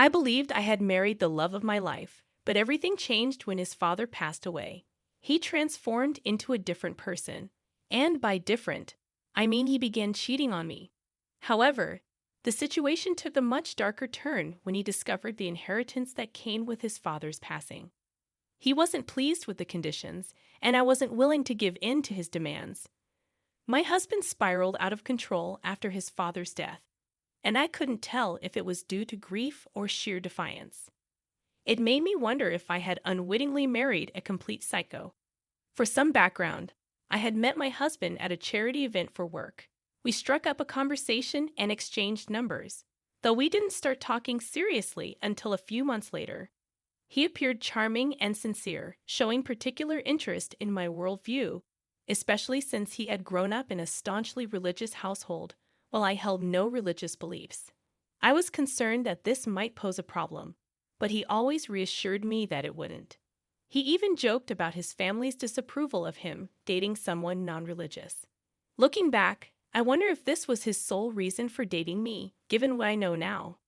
I believed I had married the love of my life, but everything changed when his father passed away. He transformed into a different person. And by different, I mean he began cheating on me. However, the situation took a much darker turn when he discovered the inheritance that came with his father's passing. He wasn't pleased with the conditions, and I wasn't willing to give in to his demands. My husband spiraled out of control after his father's death, and I couldn't tell if it was due to grief or sheer defiance. It made me wonder if I had unwittingly married a complete psycho. For some background, I had met my husband at a charity event for work. We struck up a conversation and exchanged numbers, though we didn't start talking seriously until a few months later. He appeared charming and sincere, showing particular interest in my worldview, especially since he had grown up in a staunchly religious household while I held no religious beliefs. I was concerned that this might pose a problem, but he always reassured me that it wouldn't. He even joked about his family's disapproval of him dating someone non-religious. Looking back, I wonder if this was his sole reason for dating me, given what I know now.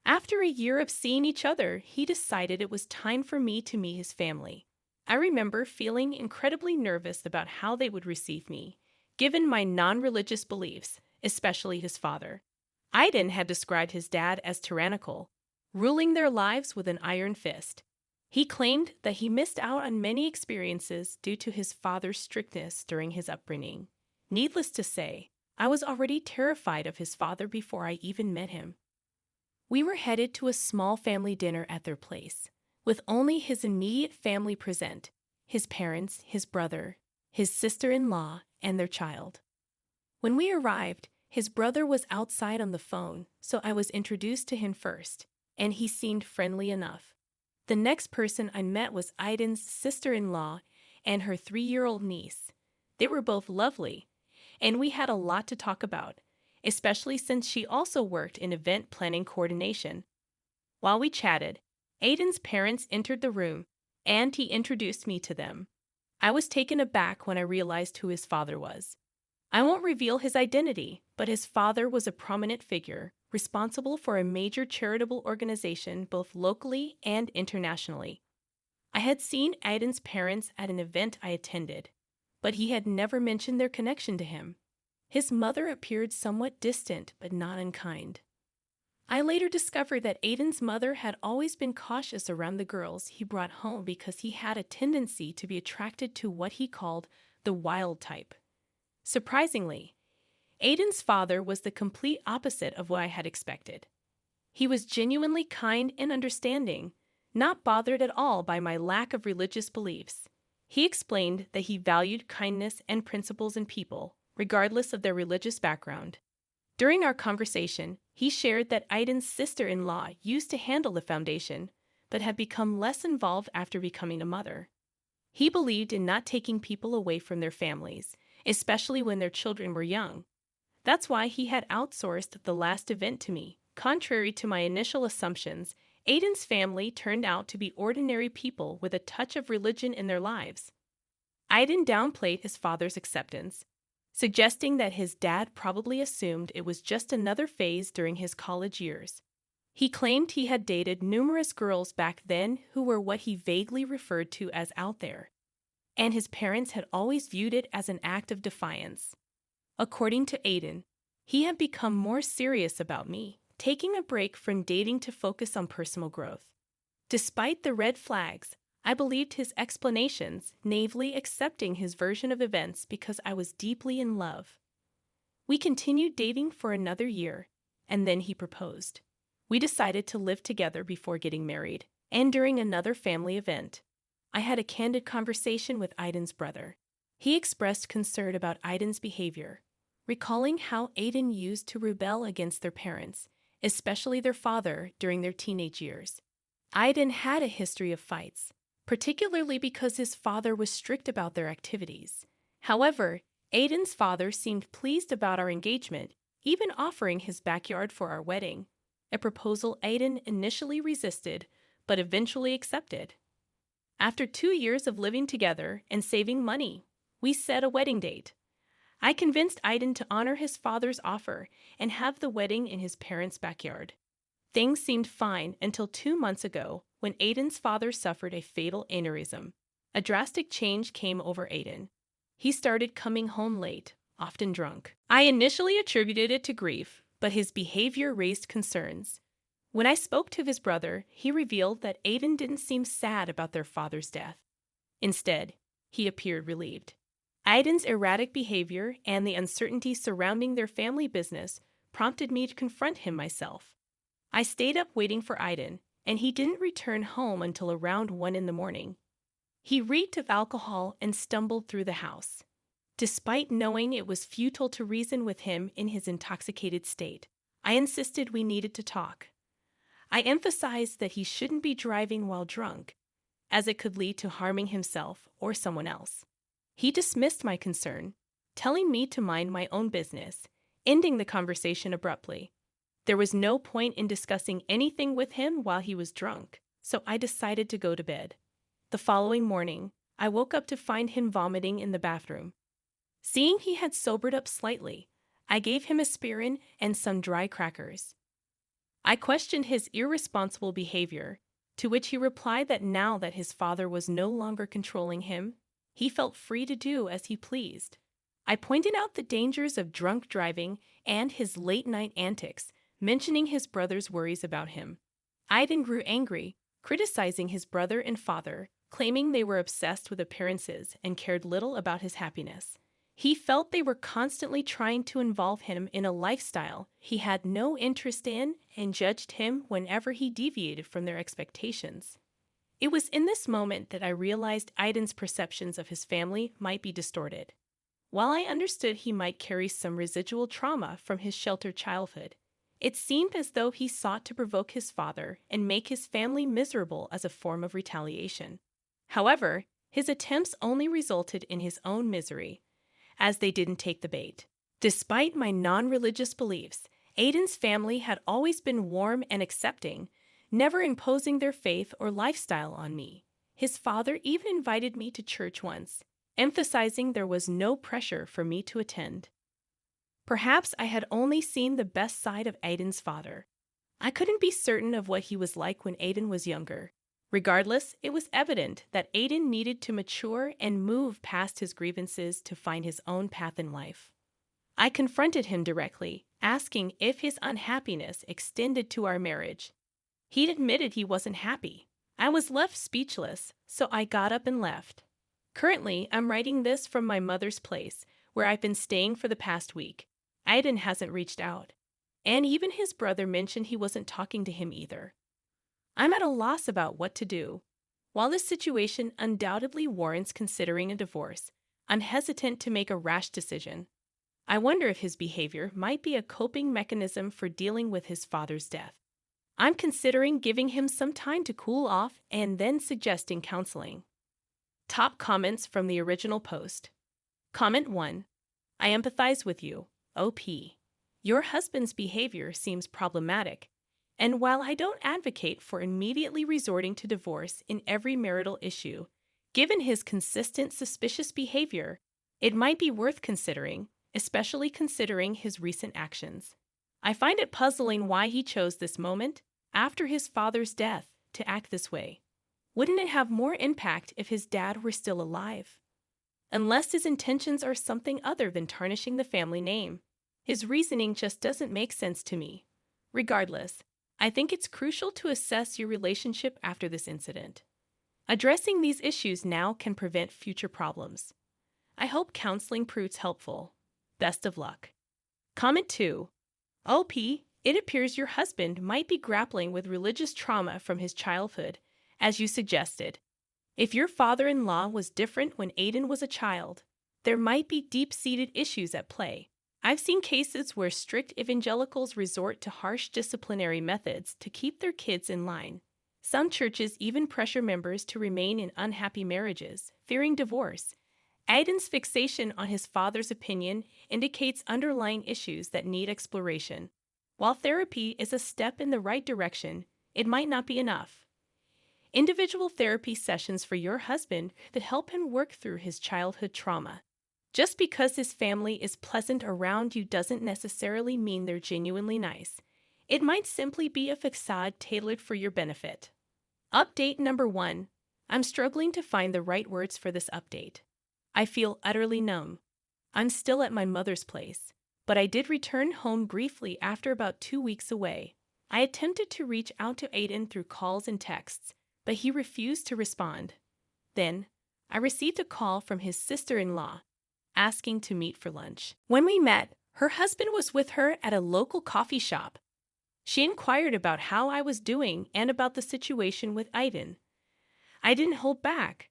After a year of seeing each other, he decided it was time for me to meet his family. I remember feeling incredibly nervous about how they would receive me, given my non-religious beliefs, especially his father. Aiden had described his dad as tyrannical, ruling their lives with an iron fist. He claimed that he missed out on many experiences due to his father's strictness during his upbringing. Needless to say, I was already terrified of his father before I even met him. We were headed to a small family dinner at their place, with only his immediate family present: his parents, his brother, his sister-in-law, and their child. When we arrived, his brother was outside on the phone, so I was introduced to him first, and he seemed friendly enough. The next person I met was Aiden's sister-in-law and her 3-year-old niece. They were both lovely, and we had a lot to talk about, especially since she also worked in event planning coordination. While we chatted, Aiden's parents entered the room, and he introduced me to them. I was taken aback when I realized who his father was. I won't reveal his identity, but his father was a prominent figure, responsible for a major charitable organization both locally and internationally. I had seen Aiden's parents at an event I attended, but he had never mentioned their connection to him. His mother appeared somewhat distant but not unkind. I later discovered that Aiden's mother had always been cautious around the girls he brought home because he had a tendency to be attracted to what he called the wild type. Surprisingly, Aiden's father was the complete opposite of what I had expected. He was genuinely kind and understanding, not bothered at all by my lack of religious beliefs. He explained that he valued kindness and principles in people, regardless of their religious background. During our conversation, he shared that Aiden's sister-in-law used to handle the foundation, but had become less involved after becoming a mother. He believed in not taking people away from their families, especially when their children were young. That's why he had outsourced the last event to me. Contrary to my initial assumptions, Aiden's family turned out to be ordinary people with a touch of religion in their lives. Aiden downplayed his father's acceptance, suggesting that his dad probably assumed it was just another phase during his college years. He claimed he had dated numerous girls back then who were what he vaguely referred to as out there, and his parents had always viewed it as an act of defiance. According to Aiden, he had become more serious about me, taking a break from dating to focus on personal growth. Despite the red flags, I believed his explanations, naively accepting his version of events because I was deeply in love. We continued dating for another year, and then he proposed. We decided to live together before getting married, and during another family event, I had a candid conversation with Aiden's brother. He expressed concern about Aiden's behavior, recalling how Aiden used to rebel against their parents, especially their father, during their teenage years. Aiden had a history of fights, particularly because his father was strict about their activities. However, Aiden's father seemed pleased about our engagement, even offering his backyard for our wedding, a proposal Aiden initially resisted, but eventually accepted. After 2 years of living together and saving money, we set a wedding date. I convinced Aiden to honor his father's offer and have the wedding in his parents' backyard. Things seemed fine until 2 months ago when Aiden's father suffered a fatal aneurysm. A drastic change came over Aiden. He started coming home late, often drunk. I initially attributed it to grief, but his behavior raised concerns. When I spoke to his brother, he revealed that Aiden didn't seem sad about their father's death. Instead, he appeared relieved. Aiden's erratic behavior and the uncertainty surrounding their family business prompted me to confront him myself. I stayed up waiting for Aiden, and he didn't return home until around 1 in the morning. He reeked of alcohol and stumbled through the house. Despite knowing it was futile to reason with him in his intoxicated state, I insisted we needed to talk. I emphasized that he shouldn't be driving while drunk, as it could lead to harming himself or someone else. He dismissed my concern, telling me to mind my own business, ending the conversation abruptly. There was no point in discussing anything with him while he was drunk, so I decided to go to bed. The following morning, I woke up to find him vomiting in the bathroom. Seeing he had sobered up slightly, I gave him aspirin and some dry crackers. I questioned his irresponsible behavior, to which he replied that now that his father was no longer controlling him, he felt free to do as he pleased. I pointed out the dangers of drunk driving and his late-night antics, mentioning his brother's worries about him. Aiden grew angry, criticizing his brother and father, claiming they were obsessed with appearances and cared little about his happiness. He felt they were constantly trying to involve him in a lifestyle he had no interest in and judged him whenever he deviated from their expectations. It was in this moment that I realized Aiden's perceptions of his family might be distorted. While I understood he might carry some residual trauma from his sheltered childhood, it seemed as though he sought to provoke his father and make his family miserable as a form of retaliation. However, his attempts only resulted in his own misery, as they didn't take the bait. Despite my non-religious beliefs, Aiden's family had always been warm and accepting, never imposing their faith or lifestyle on me. His father even invited me to church once, emphasizing there was no pressure for me to attend. Perhaps I had only seen the best side of Aiden's father. I couldn't be certain of what he was like when Aiden was younger. Regardless, it was evident that Aiden needed to mature and move past his grievances to find his own path in life. I confronted him directly, asking if his unhappiness extended to our marriage. He admitted he wasn't happy. I was left speechless, so I got up and left. Currently, I'm writing this from my mother's place, where I've been staying for the past week. Aiden hasn't reached out, and even his brother mentioned he wasn't talking to him either. I'm at a loss about what to do. While this situation undoubtedly warrants considering a divorce, I'm hesitant to make a rash decision. I wonder if his behavior might be a coping mechanism for dealing with his father's death. I'm considering giving him some time to cool off and then suggesting counseling. Top comments from the original post. Comment 1. I empathize with you, OP. Your husband's behavior seems problematic, and while I don't advocate for immediately resorting to divorce in every marital issue, given his consistent suspicious behavior, it might be worth considering, especially considering his recent actions. I find it puzzling why he chose this moment, after his father's death, to act this way. Wouldn't it have more impact if his dad were still alive? Unless his intentions are something other than tarnishing the family name, his reasoning just doesn't make sense to me. Regardless, I think it's crucial to assess your relationship after this incident. Addressing these issues now can prevent future problems. I hope counseling proves helpful. Best of luck. Comment 2. OP, it appears your husband might be grappling with religious trauma from his childhood, as you suggested. If your father-in-law was different when Aiden was a child, there might be deep-seated issues at play. I've seen cases where strict evangelicals resort to harsh disciplinary methods to keep their kids in line. Some churches even pressure members to remain in unhappy marriages, fearing divorce. Aiden's fixation on his father's opinion indicates underlying issues that need exploration. While therapy is a step in the right direction, it might not be enough. Individual therapy sessions for your husband could help him work through his childhood trauma. Just because his family is pleasant around you doesn't necessarily mean they're genuinely nice. It might simply be a facade tailored for your benefit. Update number 1. I'm struggling to find the right words for this update. I feel utterly numb. I'm still at my mother's place, but I did return home briefly after about 2 weeks away. I attempted to reach out to Aiden through calls and texts, but he refused to respond. Then, I received a call from his sister-in-law, asking to meet for lunch. When we met, her husband was with her at a local coffee shop. She inquired about how I was doing and about the situation with Aiden. I didn't hold back.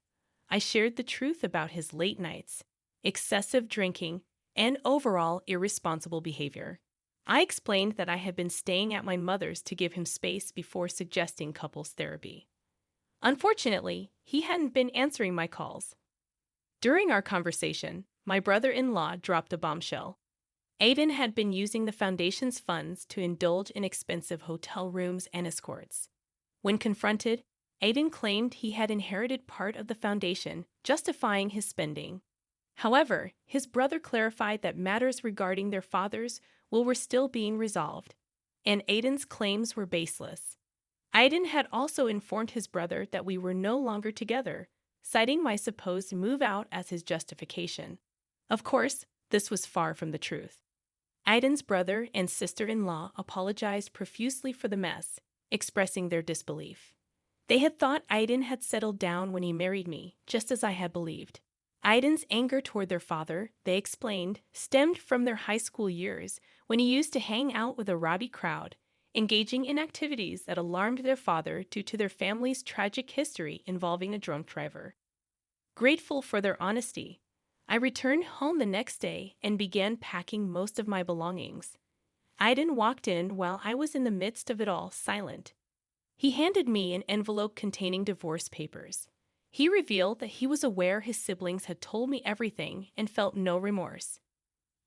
I shared the truth about his late nights, excessive drinking, and overall irresponsible behavior. I explained that I had been staying at my mother's to give him space before suggesting couples therapy. Unfortunately, he hadn't been answering my calls. During our conversation, my brother-in-law dropped a bombshell. Aiden had been using the foundation's funds to indulge in expensive hotel rooms and escorts. When confronted, Aiden claimed he had inherited part of the foundation, justifying his spending. However, his brother clarified that matters regarding their father's will were still being resolved, and Aiden's claims were baseless. Aiden had also informed his brother that we were no longer together, citing my supposed move out as his justification. Of course, this was far from the truth. Aiden's brother and sister-in-law apologized profusely for the mess, expressing their disbelief. They had thought Aiden had settled down when he married me, just as I had believed. Aiden's anger toward their father, they explained, stemmed from their high school years when he used to hang out with a rowdy crowd, engaging in activities that alarmed their father due to their family's tragic history involving a drunk driver. Grateful for their honesty, I returned home the next day and began packing most of my belongings. Aiden walked in while I was in the midst of it all, silent. He handed me an envelope containing divorce papers. He revealed that he was aware his siblings had told me everything and felt no remorse.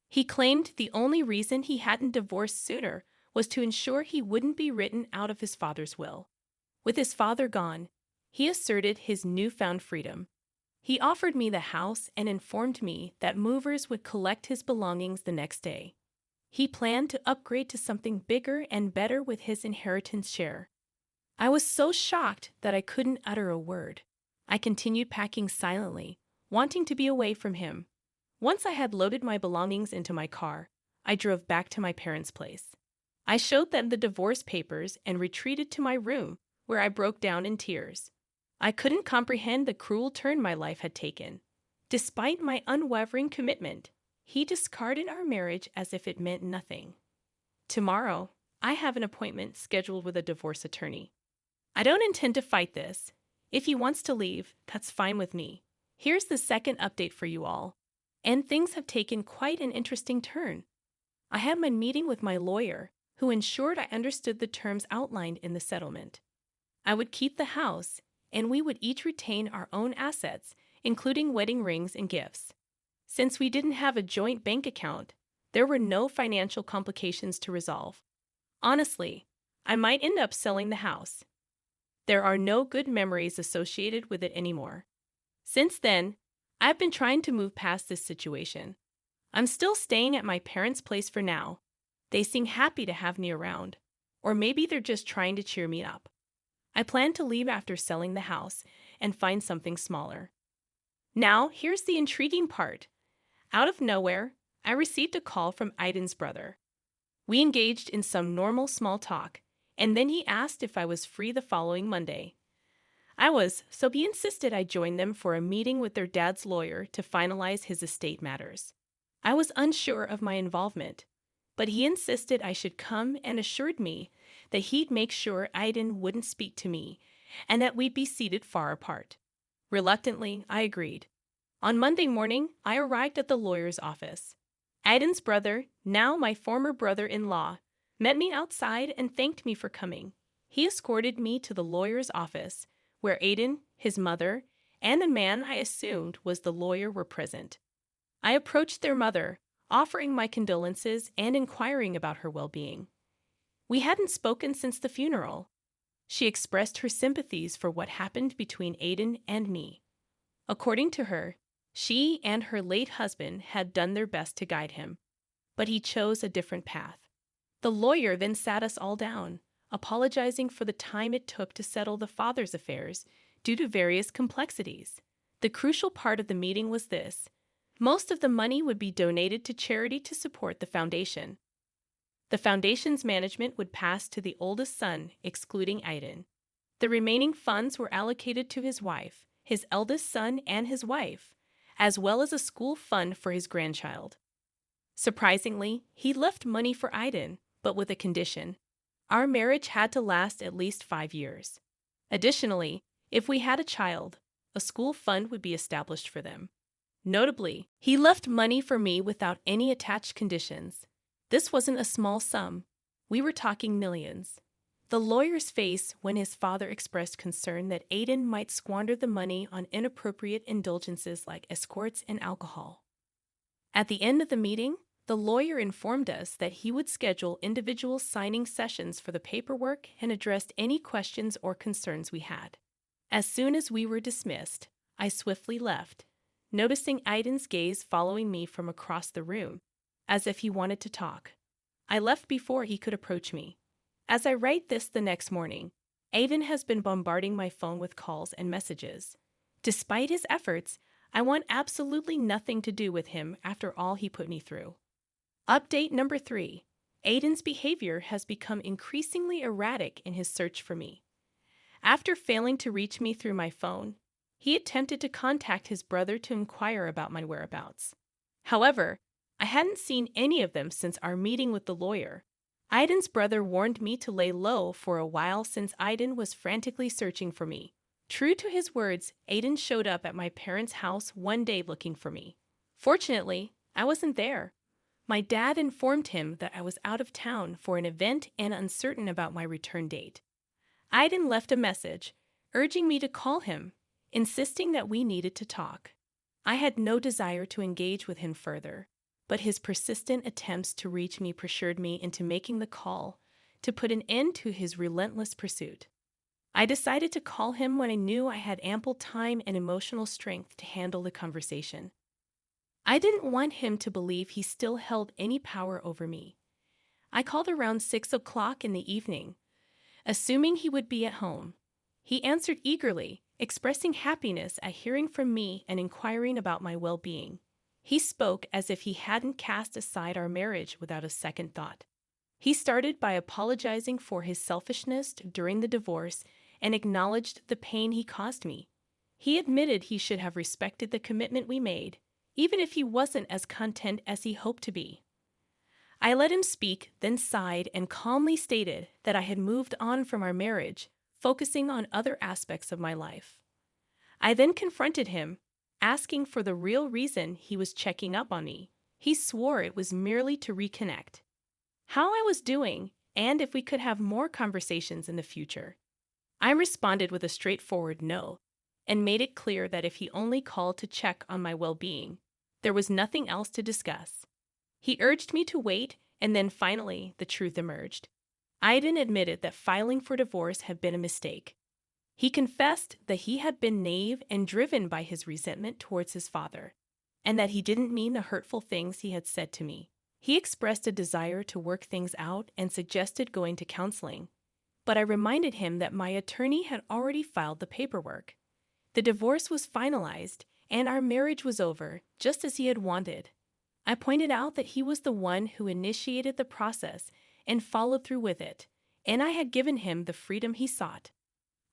He claimed the only reason he hadn't divorced sooner was to ensure he wouldn't be written out of his father's will. With his father gone, he asserted his newfound freedom. He offered me the house and informed me that movers would collect his belongings the next day. He planned to upgrade to something bigger and better with his inheritance share. I was so shocked that I couldn't utter a word. I continued packing silently, wanting to be away from him. Once I had loaded my belongings into my car, I drove back to my parents' place. I showed them the divorce papers and retreated to my room, where I broke down in tears. I couldn't comprehend the cruel turn my life had taken. Despite my unwavering commitment, he discarded our marriage as if it meant nothing. Tomorrow, I have an appointment scheduled with a divorce attorney. I don't intend to fight this. If he wants to leave, that's fine with me. Here's the second update for you all. And things have taken quite an interesting turn. I had my meeting with my lawyer, who ensured I understood the terms outlined in the settlement. I would keep the house, and we would each retain our own assets, including wedding rings and gifts. Since we didn't have a joint bank account, there were no financial complications to resolve. Honestly, I might end up selling the house. There are no good memories associated with it anymore. Since then, I've been trying to move past this situation. I'm still staying at my parents' place for now. They seem happy to have me around, or maybe they're just trying to cheer me up. I plan to leave after selling the house and find something smaller. Now, here's the intriguing part. Out of nowhere, I received a call from Aiden's brother. We engaged in some normal small talk, and then he asked if I was free the following Monday. I was, so he insisted I join them for a meeting with their dad's lawyer to finalize his estate matters. I was unsure of my involvement, but he insisted I should come and assured me that he'd make sure Aiden wouldn't speak to me and that we'd be seated far apart. Reluctantly, I agreed. On Monday morning, I arrived at the lawyer's office. Aiden's brother, now my former brother-in-law, met me outside and thanked me for coming. He escorted me to the lawyer's office, where Aiden, his mother, and a man I assumed was the lawyer were present. I approached their mother, offering my condolences and inquiring about her well-being. We hadn't spoken since the funeral. She expressed her sympathies for what happened between Aiden and me. According to her, she and her late husband had done their best to guide him, but he chose a different path. The lawyer then sat us all down, apologizing for the time it took to settle the father's affairs due to various complexities. The crucial part of the meeting was this: most of the money would be donated to charity to support the foundation. The foundation's management would pass to the oldest son, excluding Aiden. The remaining funds were allocated to his wife, his eldest son, and his wife, as well as a school fund for his grandchild. Surprisingly, he left money for Aiden, but with a condition. Our marriage had to last at least 5 years. Additionally, if we had a child, a school fund would be established for them. Notably, he left money for me without any attached conditions. This wasn't a small sum. We were talking millions. The lawyer's face when his father expressed concern that Aiden might squander the money on inappropriate indulgences like escorts and alcohol. At the end of the meeting, the lawyer informed us that he would schedule individual signing sessions for the paperwork and addressed any questions or concerns we had. As soon as we were dismissed, I swiftly left, noticing Aiden's gaze following me from across the room, as if he wanted to talk. I left before he could approach me. As I write this the next morning, Aiden has been bombarding my phone with calls and messages. Despite his efforts, I want absolutely nothing to do with him after all he put me through. Update number 3. Aiden's behavior has become increasingly erratic in his search for me. After failing to reach me through my phone, he attempted to contact his brother to inquire about my whereabouts. However, I hadn't seen any of them since our meeting with the lawyer. Aiden's brother warned me to lay low for a while since Aiden was frantically searching for me. True to his words, Aiden showed up at my parents' house one day looking for me. Fortunately, I wasn't there. My dad informed him that I was out of town for an event and uncertain about my return date. Aiden left a message, urging me to call him, insisting that we needed to talk. I had no desire to engage with him further, but his persistent attempts to reach me pressured me into making the call to put an end to his relentless pursuit. I decided to call him when I knew I had ample time and emotional strength to handle the conversation. I didn't want him to believe he still held any power over me. I called around 6 o'clock in the evening, assuming he would be at home. He answered eagerly, expressing happiness at hearing from me and inquiring about my well-being. He spoke as if he hadn't cast aside our marriage without a second thought. He started by apologizing for his selfishness during the divorce and acknowledged the pain he caused me. He admitted he should have respected the commitment we made, even if he wasn't as content as he hoped to be. I let him speak, then sighed and calmly stated that I had moved on from our marriage, focusing on other aspects of my life. I then confronted him, asking for the real reason he was checking up on me. He swore it was merely to reconnect, how I was doing, and if we could have more conversations in the future. I responded with a straightforward no, and made it clear that if he only called to check on my well-being, there was nothing else to discuss. He urged me to wait, and then finally, the truth emerged. Aiden admitted that filing for divorce had been a mistake. He confessed that he had been naive and driven by his resentment towards his father, and that he didn't mean the hurtful things he had said to me. He expressed a desire to work things out and suggested going to counseling, but I reminded him that my attorney had already filed the paperwork. The divorce was finalized, and our marriage was over, just as he had wanted. I pointed out that he was the one who initiated the process and followed through with it, and I had given him the freedom he sought.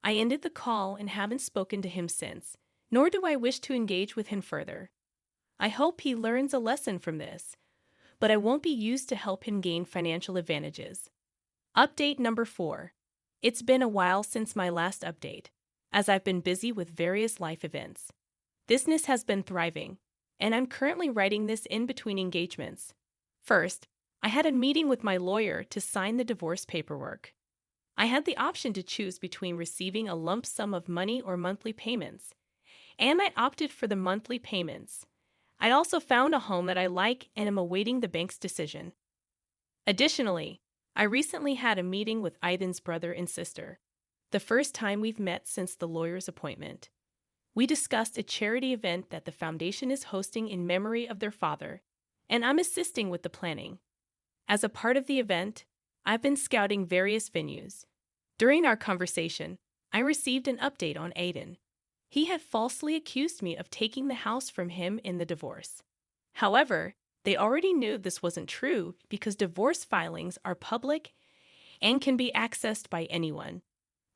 I ended the call and haven't spoken to him since, nor do I wish to engage with him further. I hope he learns a lesson from this, but I won't be used to help him gain financial advantages. Update number 4. It's been a while since my last update, as I've been busy with various life events. Business has been thriving, and I'm currently writing this in between engagements. First, I had a meeting with my lawyer to sign the divorce paperwork. I had the option to choose between receiving a lump sum of money or monthly payments, and I opted for the monthly payments. I also found a home that I like and am awaiting the bank's decision. Additionally, I recently had a meeting with Aiden's brother and sister, the first time we've met since the lawyer's appointment. We discussed a charity event that the foundation is hosting in memory of their father, and I'm assisting with the planning. As a part of the event, I've been scouting various venues. During our conversation, I received an update on Aiden. He had falsely accused me of taking the house from him in the divorce. However, they already knew this wasn't true because divorce filings are public and can be accessed by anyone.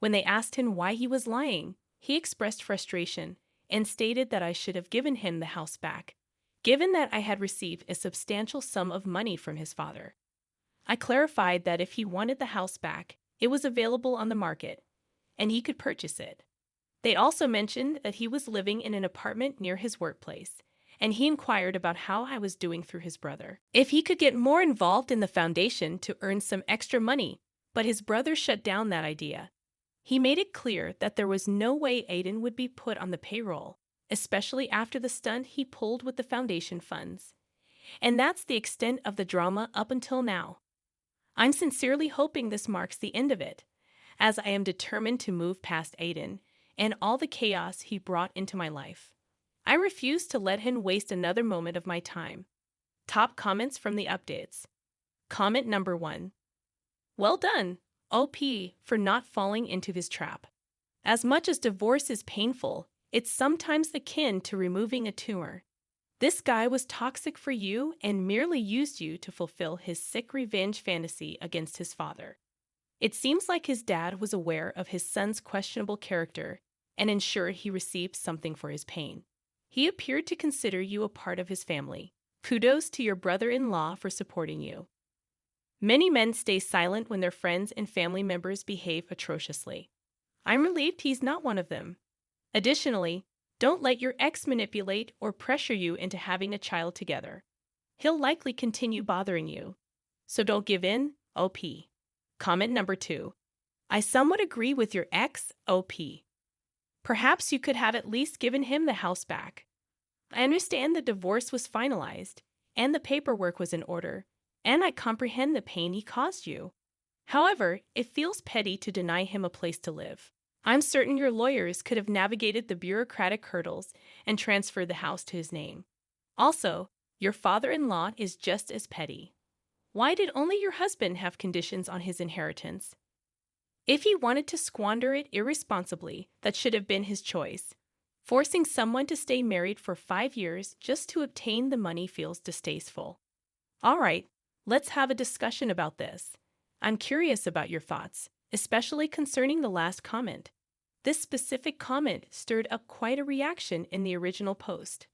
When they asked him why he was lying, he expressed frustration and stated that I should have given him the house back, given that I had received a substantial sum of money from his father. I clarified that if he wanted the house back, it was available on the market, and he could purchase it. They also mentioned that he was living in an apartment near his workplace, and he inquired about how I was doing through his brother. If he could get more involved in the foundation to earn some extra money, but his brother shut down that idea. He made it clear that there was no way Aiden would be put on the payroll, especially after the stunt he pulled with the foundation funds. And that's the extent of the drama up until now. I'm sincerely hoping this marks the end of it, as I am determined to move past Aiden and all the chaos he brought into my life. I refuse to let him waste another moment of my time. Top comments from the updates. Comment number 1. Well done, OP, for not falling into his trap. As much as divorce is painful, it's sometimes akin to removing a tumor. This guy was toxic for you and merely used you to fulfill his sick revenge fantasy against his father. It seems like his dad was aware of his son's questionable character and ensured he received something for his pain. He appeared to consider you a part of his family. Kudos to your brother-in-law for supporting you. Many men stay silent when their friends and family members behave atrociously. I'm relieved he's not one of them. Additionally, don't let your ex manipulate or pressure you into having a child together. He'll likely continue bothering you. So don't give in, OP. Comment number 2. I somewhat agree with your ex, OP. Perhaps you could have at least given him the house back. I understand the divorce was finalized, and the paperwork was in order, and I comprehend the pain he caused you. However, it feels petty to deny him a place to live. I'm certain your lawyers could have navigated the bureaucratic hurdles and transferred the house to his name. Also, your father-in-law is just as petty. Why did only your husband have conditions on his inheritance? If he wanted to squander it irresponsibly, that should have been his choice. Forcing someone to stay married for 5 years just to obtain the money feels distasteful. All right, let's have a discussion about this. I'm curious about your thoughts, especially concerning the last comment. This specific comment stirred up quite a reaction in the original post.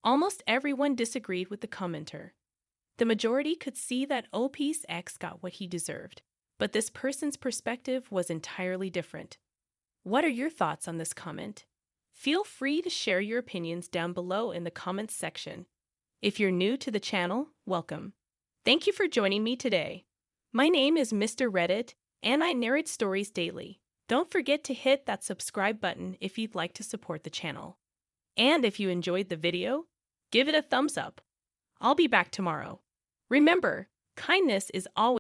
Almost everyone disagreed with the commenter. The majority could see that OP's ex got what he deserved, but this person's perspective was entirely different. What are your thoughts on this comment? Feel free to share your opinions down below in the comments section. If you're new to the channel, welcome. Thank you for joining me today. My name is Mr. Reddit, and I narrate stories daily. Don't forget to hit that subscribe button if you'd like to support the channel. And if you enjoyed the video, give it a thumbs up. I'll be back tomorrow. Remember, kindness is always